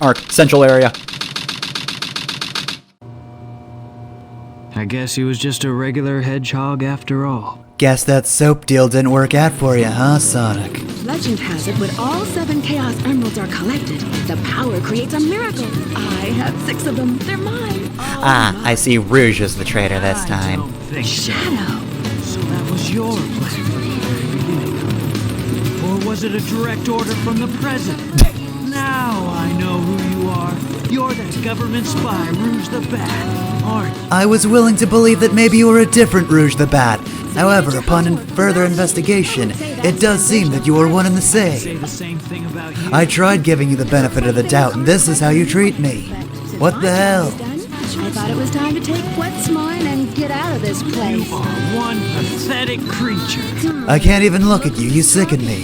our central area. I guess he was just a regular hedgehog after all. Guess that soap deal didn't work out for you, huh, Sonic? Legend has it when all 7 Chaos Emeralds are collected, the power creates a miracle. I have 6 of them. They're mine. I see Rouge is the traitor this time. I don't think so. Shadow. So that was your plan from the very beginning. Or was it a direct order from the president? Now I know who you are. You're that government spy, Rouge the Bat, aren't you? I was willing to believe that maybe you were a different Rouge the Bat. However, upon further investigation, it does seem that you are one and the Say same. the same thing about you. I tried giving you the benefit of the doubt, and this is how you treat me. What the hell? I thought it was time to take what's mine and get out of this place. You are one pathetic creature. I can't even look at you, you sicken me.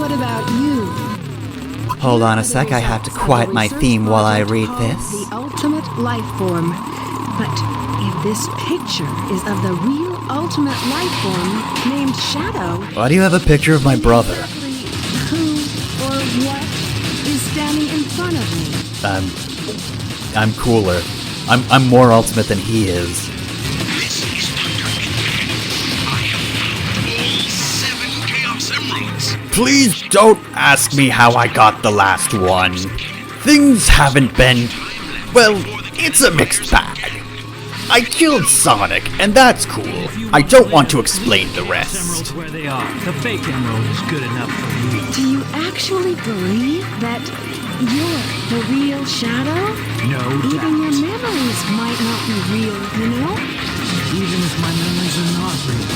What about you? Hold on a sec, I have to quiet my theme while I read this. The ultimate life form. But if this picture is of the real ultimate life form named Shadow, Why do you have a picture of my brother? who or what is standing in front of me? I'm cooler. I'm more ultimate than he is. This is Dr. I have found all 7 Chaos Emeralds. Please don't ask me how I got the last one. Things haven't been... well, it's a mixed bag. I killed Sonic, and that's cool. I don't want to explain the rest. Emeralds where they are. The fake emerald is good enough for me. Do you actually believe that you're the real Shadow? No Even your doubt. memories might not be real, you know? Even if my memories are not real,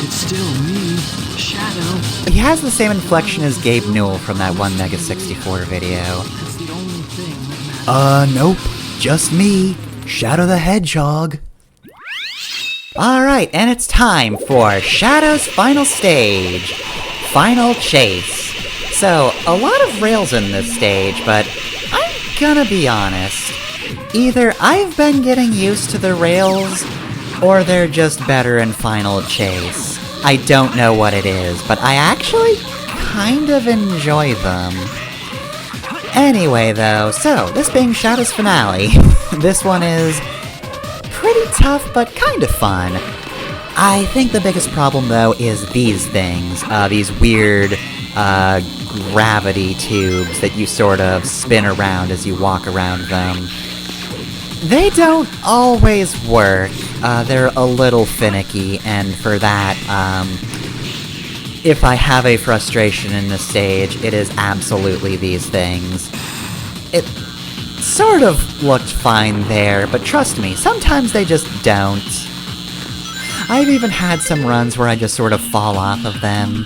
it's still me, Shadow. He has the same inflection as Gabe Newell from that one Mega 64 video. That's the only thing that matters. Nope. Just me, Shadow the Hedgehog. Alright, and it's time for Shadow's final stage, Final Chase. So, a lot of rails in this stage, but I'm gonna be honest. Either I've been getting used to the rails, or they're just better in Final Chase. I don't know what it is, but I actually kind of enjoy them. Anyway though, so, this being Shadow's finale, this one is pretty tough, but kind of fun. I think the biggest problem, though, is these things. These weird, gravity tubes that you sort of spin around as you walk around them. They don't always work. They're a little finicky, and for that, if I have a frustration in this stage, it is absolutely these things. It sort of looked fine there, but trust me, sometimes they just don't. I've even had some runs where I just sort of fall off of them.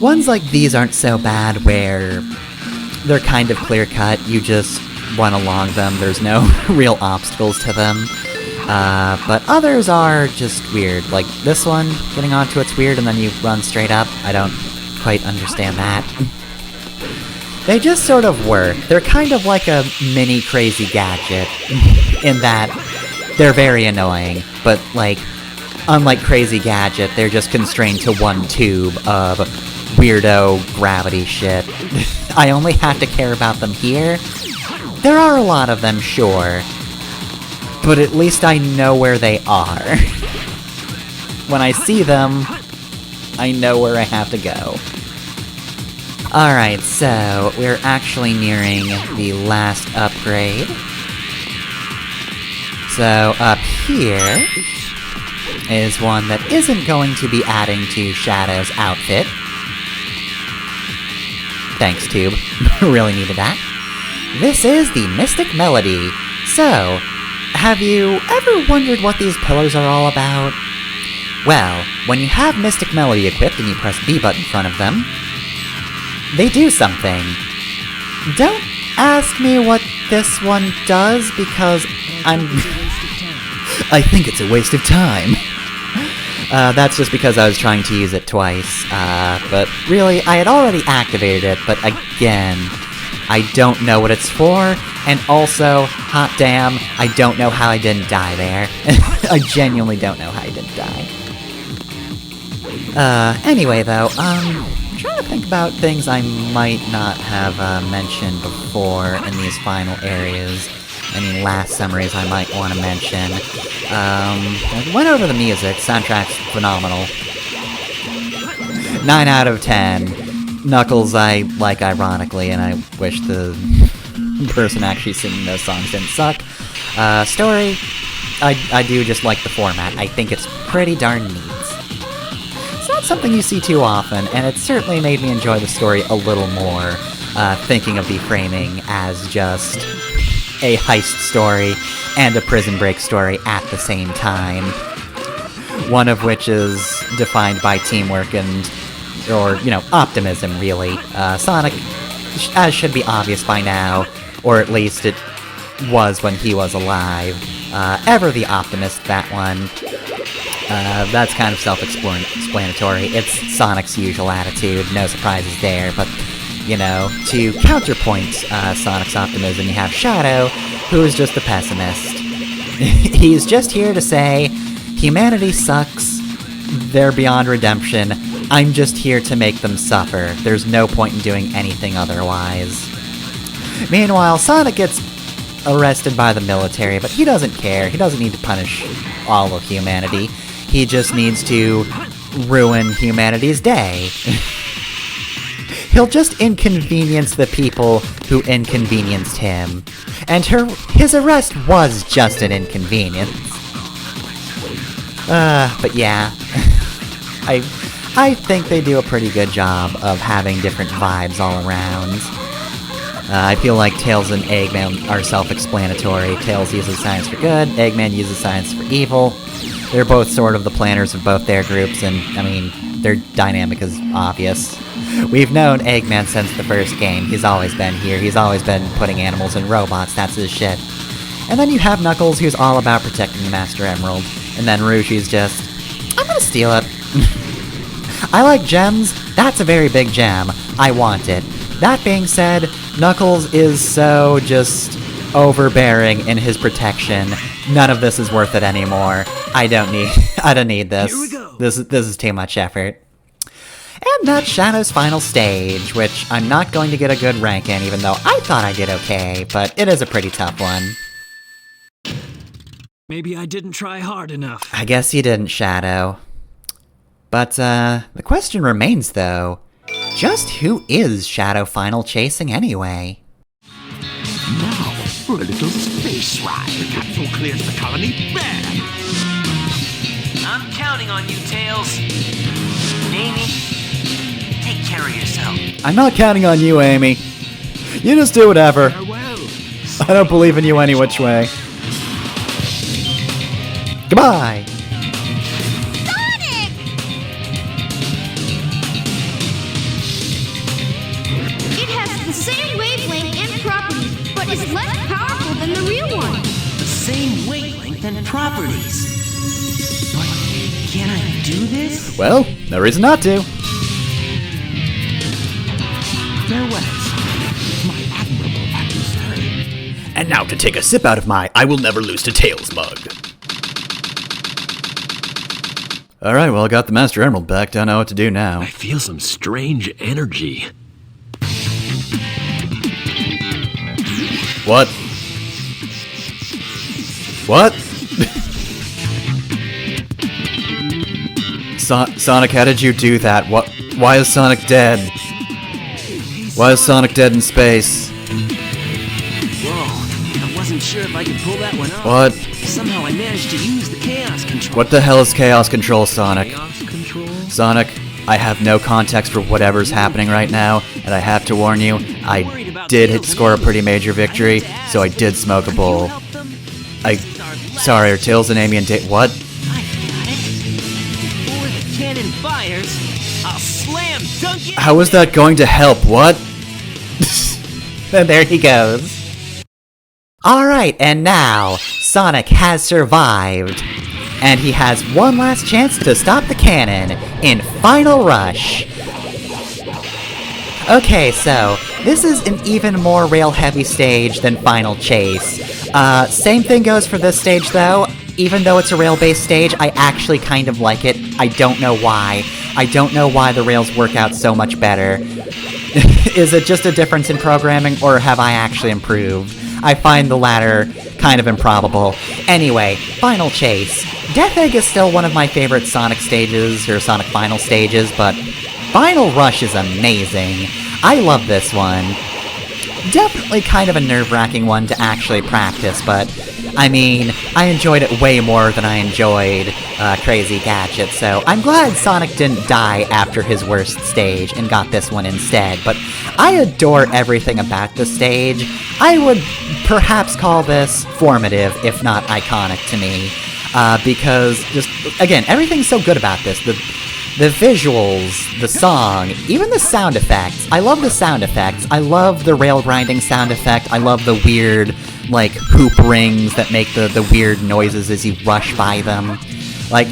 Ones like these aren't so bad, where they're kind of clear-cut, you just run along them, there's no real obstacles to them. But others are just weird, like this one, getting onto it's weird and then you run straight up. I don't quite understand that. They just sort of work. They're kind of like a mini Crazy Gadget, in that they're very annoying, but like, unlike Crazy Gadget, they're just constrained to one tube of weirdo gravity shit. I only have to care about them here. There are a lot of them, sure, but at least I know where they are. When I see them, I know where I have to go. Alright, so we're actually nearing the last upgrade. So up here is one that isn't going to be adding to Shadow's outfit. Thanks, Tube. Really needed that. This is the Mystic Melody. So, have you ever wondered what these pillars are all about? Well, when you have Mystic Melody equipped and you press B button in front of them, they do something. Don't ask me what this one does, because I think it's a waste of time. That's just because I was trying to use it twice, but really, I had already activated it, but again, I don't know what it's for, and also, hot damn, I don't know how I didn't die there. I genuinely don't know how I didn't die. Anyway though, trying to think about things I might not have mentioned before in these final areas. Any last summaries I might want to mention. I went over the music. Soundtrack's phenomenal. 9 out of 10. Knuckles I like ironically, and I wish the person actually singing those songs didn't suck. Story, I do just like the format. I think it's pretty darn neat. It's not something you see too often, and it certainly made me enjoy the story a little more, thinking of the framing as just a heist story and a prison break story at the same time. One of which is defined by teamwork or optimism, really. Sonic, as should be obvious by now, or at least it was when he was alive, ever the optimist, that one. That's kind of self-explanatory. It's Sonic's usual attitude, no surprises there, but, to counterpoint Sonic's optimism, you have Shadow, who is just a pessimist. He's just here to say, humanity sucks, they're beyond redemption, I'm just here to make them suffer, there's no point in doing anything otherwise. Meanwhile, Sonic gets arrested by the military, but he doesn't care, he doesn't need to punish all of humanity, he just needs to ruin humanity's day. He'll just inconvenience the people who inconvenienced him. And his arrest was just an inconvenience. But yeah. I think they do a pretty good job of having different vibes all around. I feel like Tails and Eggman are self-explanatory. Tails uses science for good, Eggman uses science for evil. They're both sort of the planners of both their groups, and, their dynamic is obvious. We've known Eggman since the first game. He's always been here. He's always been putting animals in robots. That's his shit. And then you have Knuckles, who's all about protecting the Master Emerald. And then Rouge's just, I'm gonna steal it. I like gems. That's a very big gem. I want it. That being said, Knuckles is so just overbearing in his protection. None of this is worth it anymore. I don't need this. Here we go. This is too much effort. And that's Shadow's final stage, which I'm not going to get a good rank in, even though I thought I did okay, but it is a pretty tough one. Maybe I didn't try hard enough. I guess you didn't, Shadow. But, the question remains, though. Just who is Shadow final chasing anyway? Now for a little space ride. The capsule clears the colony back. I'm counting on you, Tails. Amy, take care of yourself. I'm not counting on you, Amy. You just do whatever. Farewell. I don't believe in you any which way. Goodbye! Sonic! It has the same wavelength and properties, but is less powerful than the real one. The same wavelength and properties. But can I do this? Well, no reason not to. Farewell, my admirable adversary. And now to take a sip out of my I will never lose to Tails mug. Alright, well, I got the Master Emerald back. Don't know what to do now. I feel some strange energy. What? What? Sonic, how did you do that? What? Why is Sonic dead? Why is Sonic dead in space? Whoa, I wasn't sure if I could pull that one off. What? Somehow I managed to use the chaos control. What the hell is Chaos Control, Sonic? Chaos control? Sonic, I have no context for whatever's happening right now, and I have to warn you, I did score a pretty major victory, so I did smoke a bowl. Sorry, are Tails and Amy and what? I got it. Before the cannon fires, I'll slam dunk it. How is that going to help? What? And there he goes. Alright, and now, Sonic has survived. And he has one last chance to stop the cannon in Final Rush. Okay, so, this is an even more rail-heavy stage than Final Chase. Same thing goes for this stage, though. Even though it's a rail-based stage, I actually kind of like it. I don't know why. I don't know why the rails work out so much better. Is it just a difference in programming, or have I actually improved? I find the latter kind of improbable. Anyway, Final Chase. Death Egg is still one of my favorite Sonic stages, or Sonic Final stages, but Final Rush is amazing. I love this one. Definitely kind of a nerve-wracking one to actually practice, but I mean, I enjoyed it way more than I enjoyed Crazy Gadget, so I'm glad Sonic didn't die after his worst stage and got this one instead, but I adore everything about this stage. I would perhaps call this formative, if not iconic to me, because just, again, everything's so good about this. The visuals, the song, even the sound effects. I love the sound effects. I love the rail grinding sound effect. I love the weird, like, hoop rings that make the weird noises as you rush by them. Like,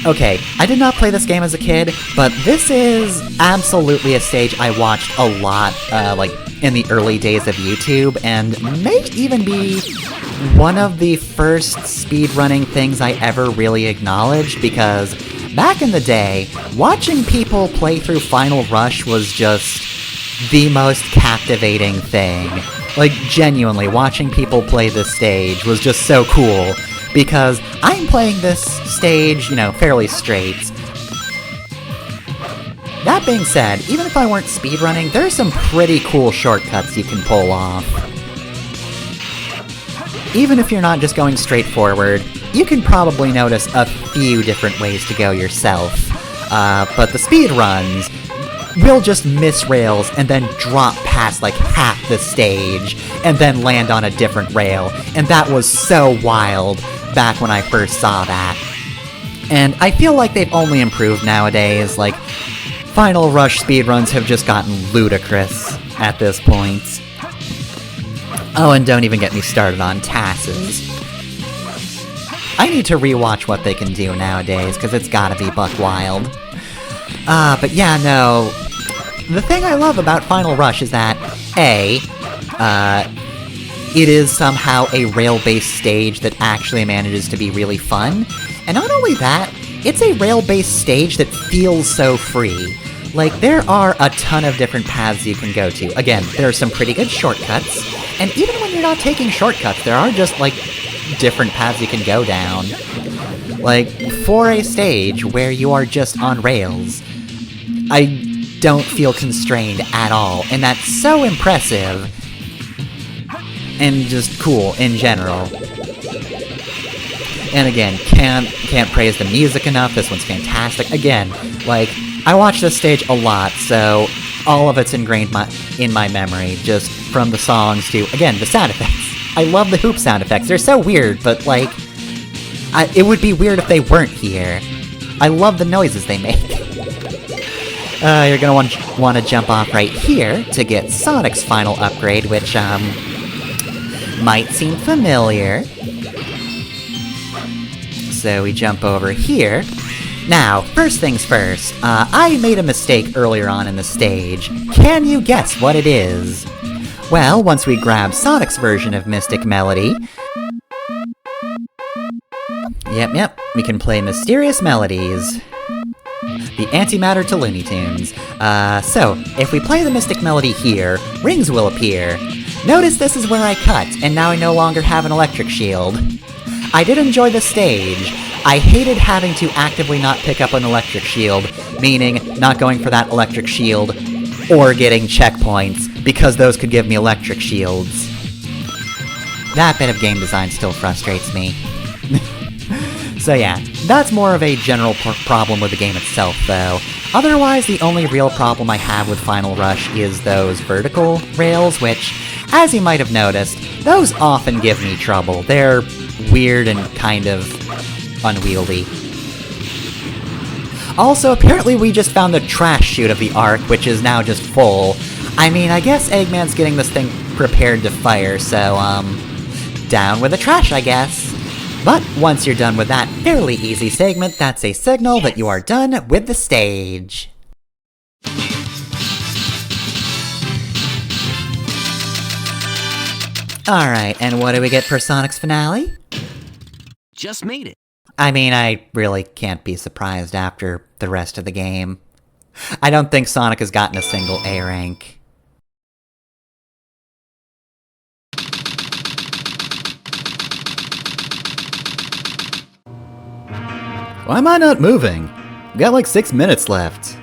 okay, I did not play this game as a kid, but this is absolutely a stage I watched a lot, like, in the early days of YouTube, and may even be one of the first speedrunning things I ever really acknowledged, because back in the day, watching people play through Final Rush was just the most captivating thing. Like, genuinely, watching people play this stage was just so cool, because I'm playing this stage, you know, fairly straight. That being said, even if I weren't speedrunning, there are some pretty cool shortcuts you can pull off. Even if you're not just going straight forward, you can probably notice a few different ways to go yourself. But the speedruns will just miss rails and then drop past like half the stage and then land on a different rail. And that was so wild back when I first saw that. And I feel like they've only improved nowadays. Like, Final Rush speedruns have just gotten ludicrous at this point. Oh, and don't even get me started on TASes. I need to rewatch what they can do nowadays, because it's gotta be buck wild. But yeah, no. The thing I love about Final Rush is that, A, it is somehow a rail-based stage that actually manages to be really fun, and not only that, it's a rail-based stage that feels so free. Like, there are a ton of different paths you can go to. Again, there are some pretty good shortcuts, and even when you're not taking shortcuts, there are just, like, different paths you can go down. Like, for a stage where you are just on rails, I don't feel constrained at all, and that's so impressive, and just cool in general. And again, can't praise the music enough. This one's fantastic. Again, like, I watch this stage a lot, so all of it's ingrained in my memory, just from the songs to, again, the sound effects. I love the hoop sound effects. They're so weird, but, like, it would be weird if they weren't here. I love the noises they make. You're gonna want to jump off right here to get Sonic's final upgrade, which, might seem familiar. So we jump over here. Now, first things first, I made a mistake earlier on in the stage. Can you guess what it is? Well, once we grab Sonic's version of Mystic Melody... Yep, we can play Mysterious Melodies. The antimatter to Looney Tunes. So, if we play the Mystic Melody here, rings will appear. Notice this is where I cut, and now I no longer have an electric shield. I did enjoy the stage. I hated having to actively not pick up an electric shield, meaning not going for that electric shield, or getting checkpoints, because those could give me electric shields. That bit of game design still frustrates me. So yeah, that's more of a general problem with the game itself, though. Otherwise, the only real problem I have with Final Rush is those vertical rails, which, as you might have noticed, those often give me trouble. They're weird and kind of unwieldy. Also, apparently we just found the trash chute of the Ark, which is now just full. I mean, I guess Eggman's getting this thing prepared to fire, so, down with the trash, I guess. But once you're done with that fairly easy segment, that's a signal that you are done with the stage. Alright, and what do we get for Sonic's finale? Just made it. I mean, I really can't be surprised after the rest of the game. I don't think Sonic has gotten a single A rank. Why am I not moving? We got like 6 minutes left.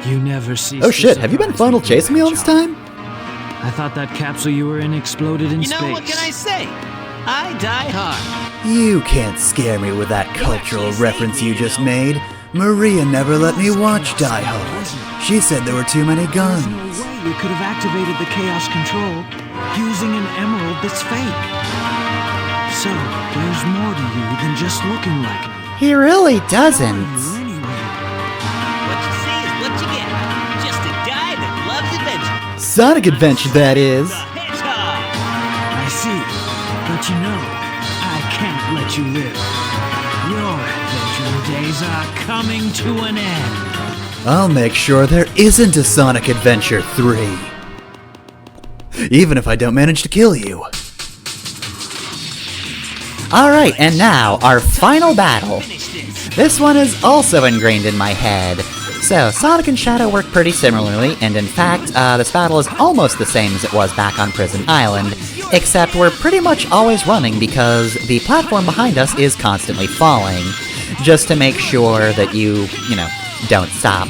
You never cease Oh to shit, have you been surprise final me, chasing me all this Hedgehog. time? I thought that capsule you were in exploded in You space. know, what can I say? I die hard. You can't scare me with that cultural actually reference saved me, you you just know. made. Maria never let me watch Die Hard. She said there were too many There's guns. no way you could have activated the chaos control using an emerald that's fake. So, there's more to you than just looking like me. He really doesn't. You anyway. What you see is what you get. Just a guy that loves adventure. Sonic Adventure, that is. The Hedgehog. I see. But you know, I can't let you live. Your adventuring days are coming to an end. I'll make sure there isn't a Sonic Adventure 3. Even if I don't manage to kill you. Alright, and now, our final battle. Finish this. This one is also ingrained in my head. So, Sonic and Shadow work pretty similarly, and in fact, this battle is almost the same as it was back on Prison Island, except we're pretty much always running because the platform behind us is constantly falling, just to make sure that you don't stop.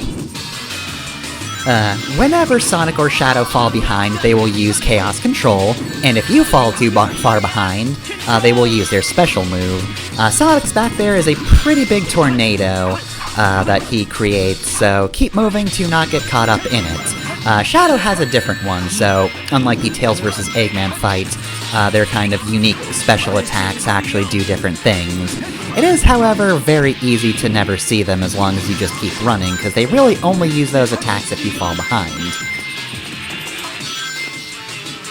Whenever Sonic or Shadow fall behind, they will use Chaos Control, and if you fall too far behind, they will use their special move. Sonic's back there is a pretty big tornado that he creates, so keep moving to not get caught up in it. Shadow has a different one, so unlike the Tails vs. Eggman fight, their kind of unique special attacks actually do different things. It is, however, very easy to never see them as long as you just keep running, because they really only use those attacks if you fall behind.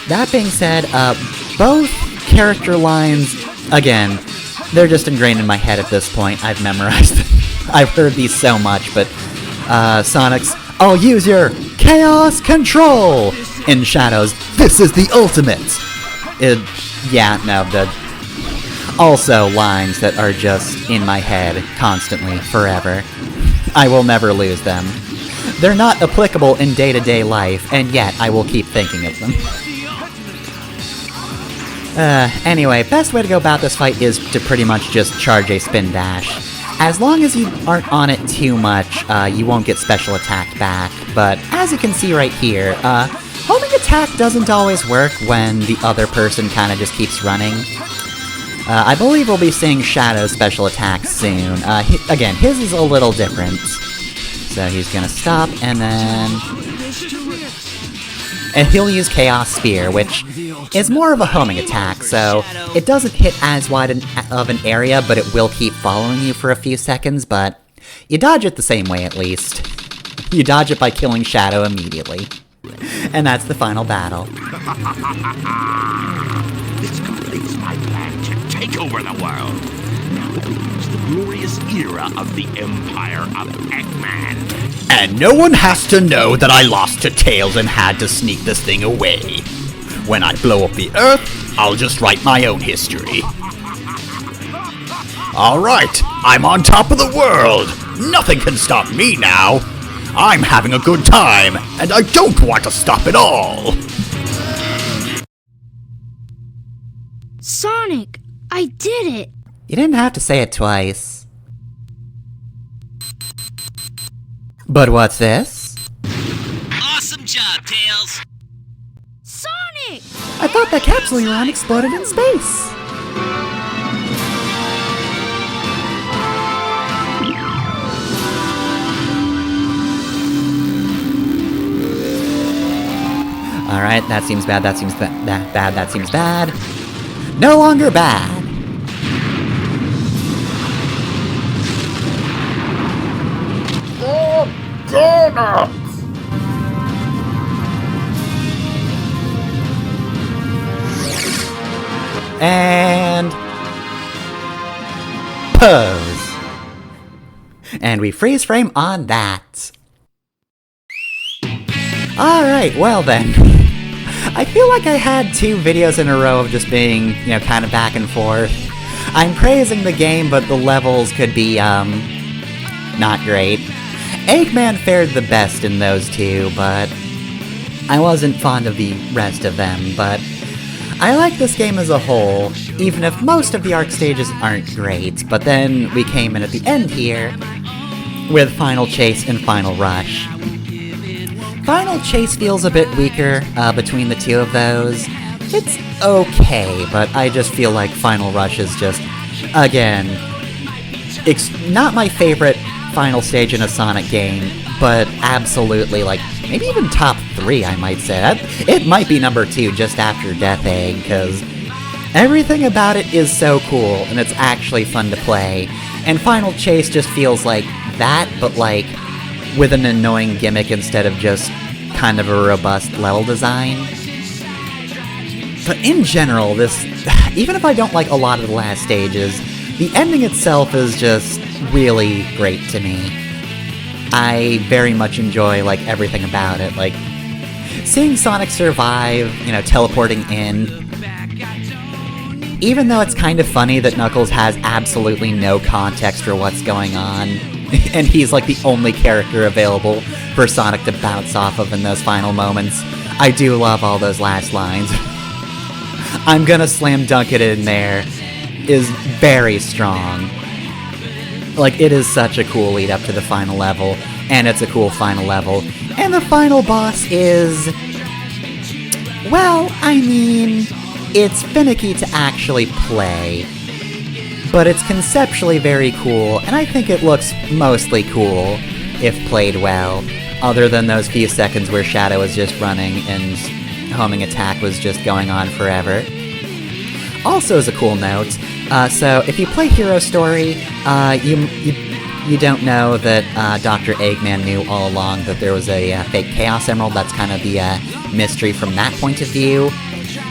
That being said, both character lines, again, they're just ingrained in my head at this point. I've memorized them. I've heard these so much, but Sonic's, "I'll use your Chaos Control!" in Shadow's, "This is the ultimate!" Also lines that are just in my head constantly, forever. I will never lose them. They're not applicable in day-to-day life, and yet I will keep thinking of them. Anyway, best way to go about this fight is to pretty much just charge a spin dash. As long as you aren't on it too much, you won't get special attack back, but as you can see right here, homing attack doesn't always work when the other person kinda just keeps running. I believe we'll be seeing Shadow's special attack soon. Again, his is a little different. So he's gonna stop, and then... And he'll use Chaos Spear, which is more of a homing attack, so it doesn't hit as wide of an area, but it will keep following you for a few seconds, but you dodge it the same way at least. You dodge it by killing Shadow immediately. And that's the final battle. This completes my plan to take over the world. Now begins the glorious era of the Empire of Eggman. And no one has to know that I lost to Tails and had to sneak this thing away. When I blow up the Earth, I'll just write my own history. Alright, I'm on top of the world. Nothing can stop me now. I'm having a good time, and I don't want to stop at all. Sonic, I did it! You didn't have to say it twice. But what's this? Awesome job, Tails. Sonic! I thought that capsule you're on exploded in space. Alright, that seems bad, that seems bad, that seems bad. No longer bad. And... pose. And we freeze frame on that. Alright, well then. I feel like I had 2 videos in a row of just being, kind of back and forth. I'm praising the game, but the levels could be, not great. Eggman fared the best in those two, but I wasn't fond of the rest of them, but I like this game as a whole, even if most of the arc stages aren't great, but then we came in at the end here with Final Chase and Final Rush. Final Chase feels a bit weaker between the two of those. It's okay, but I just feel like Final Rush is just, again, not my favorite final stage in a Sonic game, but absolutely, like, maybe even top 3, I might say. It might be number 2 just after Death Egg, because everything about it is so cool, and it's actually fun to play. And Final Chase just feels like that, but like, with an annoying gimmick instead of just kind of a robust level design. But in general, this, even if I don't like a lot of the last stages, the ending itself is just really great to me. I very much enjoy, like, everything about it. Like, seeing Sonic survive, you know, teleporting in. Even though it's kind of funny that Knuckles has absolutely no context for what's going on, and he's, like, the only character available for Sonic to bounce off of in those final moments, I do love all those last lines. I'm gonna slam dunk it in there is very strong. Like, it is such a cool lead up to the final level, and it's a cool final level. And the final boss is, well, I mean, it's finicky to actually play, but it's conceptually very cool, and I think it looks mostly cool if played well, other than those few seconds where Shadow was just running and homing attack was just going on forever. Also, as a cool note, so if you play Hero Story, you don't know that Dr. Eggman knew all along that there was a fake Chaos Emerald. That's kind of the mystery from that point of view.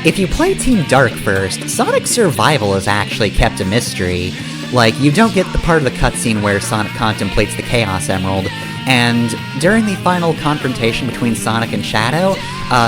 If you play Team Dark first, Sonic's survival is actually kept a mystery. Like, you don't get the part of the cutscene where Sonic contemplates the Chaos Emerald, and during the final confrontation between Sonic and Shadow,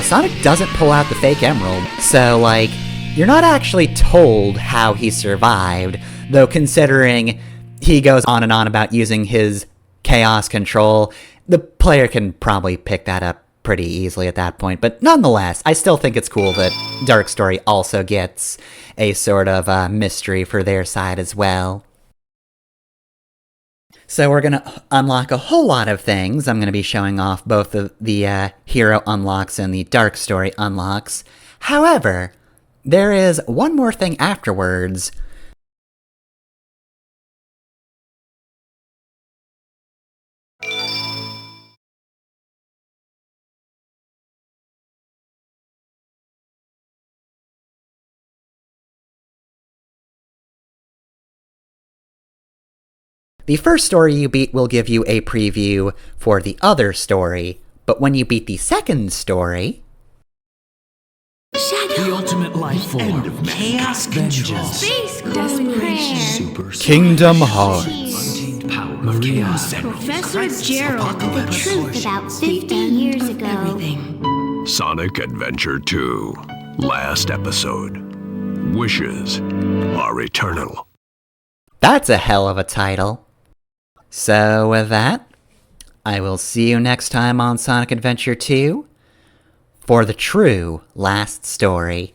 Sonic doesn't pull out the fake emerald. So, like, you're not actually told how he survived, though considering he goes on and on about using his chaos control, the player can probably pick that up pretty easily at that point. But nonetheless, I still think it's cool that Dark Story also gets a sort of mystery for their side as well. So we're going to unlock a whole lot of things. I'm going to be showing off both the hero unlocks and the Dark Story unlocks. However, there is one more thing afterwards. The first story you beat will give you a preview for the other story, but when you beat the second story... The ultimate life form. Chaos control. Space calling prayer. Kingdom Hearts. Untamed power. Maria. Professor Gerald, the truth about 50 years ago. Sonic Adventure 2. Last episode. Wishes are eternal. That's a hell of a title. So with that, I will see you next time on Sonic Adventure 2 for the true last story.